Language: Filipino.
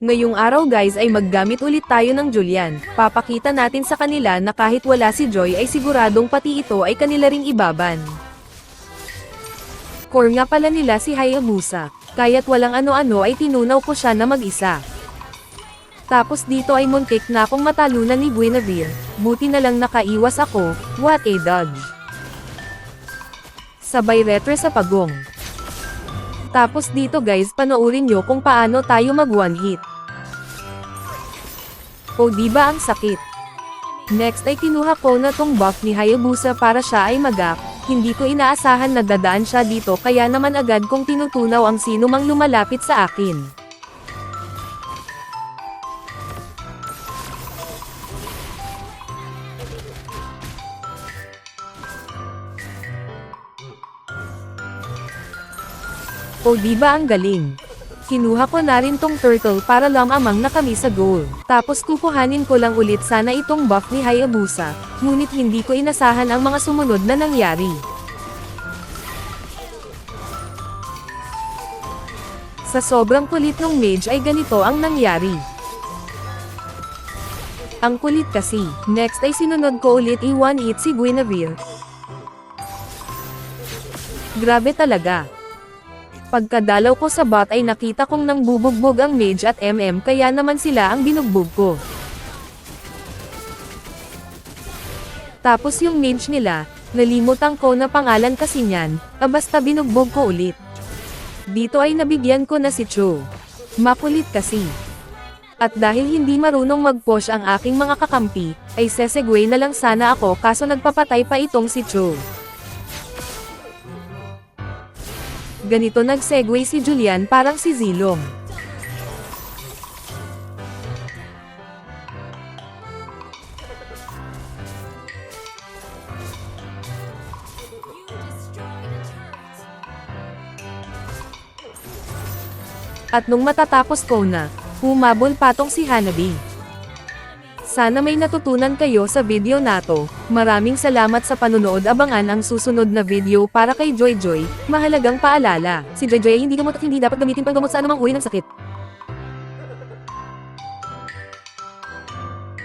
Ngayong araw guys ay maggamit ulit tayo ng Julian. Papakita natin sa kanila na kahit wala si Joy ay siguradong pati ito ay kanila ring ibaban. Core nga pala nila si Hayabusa, kaya't walang ano-ano ay tinunaw ko siya na mag-isa. Tapos dito ay muntik na akong matalunan ni Guinevere, buti na lang nakaiwas ako, what a dodge. Sabay retre sa pagong. Tapos dito guys panoorin nyo kung paano tayo mag one hit. O diba ang sakit? Next ay kinuha ko na tong buff ni Hayabusa para siya ay mag-up. Hindi ko inaasahan na dadaan siya dito kaya naman agad kong tinutunaw ang sino mang lumalapit sa akin. O diba ang galing? Kinuha ko na rin tong turtle para lamang na kami sa goal. Tapos kukuhanin ko lang ulit sana itong buff ni Hayabusa, ngunit hindi ko inasahan ang mga sumunod na nangyari. Sa sobrang kulit ng mage ay ganito ang nangyari. Ang kulit kasi. Next ay sinunod ko ulit i-one hit si Guinevere. Grabe talaga. Pagkadalaw ko sa bot ay nakita kong nang bubugbog ang mage at MM kaya naman sila ang binugbog ko. Tapos yung mage nila, nalimutan ko na pangalan kasi niyan, basta binugbog ko ulit. Dito ay nabigyan ko na si Cho. Makulit kasi. At dahil hindi marunong mag-push ang aking mga kakampi, ay sesegway na lang sana ako kaso nagpapatay pa itong si Cho. Ganito nag-segue si Julian parang si Zilong. At nung matatapos ko na, humabol patong si Hanabi. Sana may natutunan kayo sa video na to. Maraming salamat sa panunood. Abangan ang susunod na video para kay Joy Joy. Mahalagang paalala, si Joy Joy ay hindi gamot at hindi dapat gamitin pang gamot sa anumang uri ng sakit.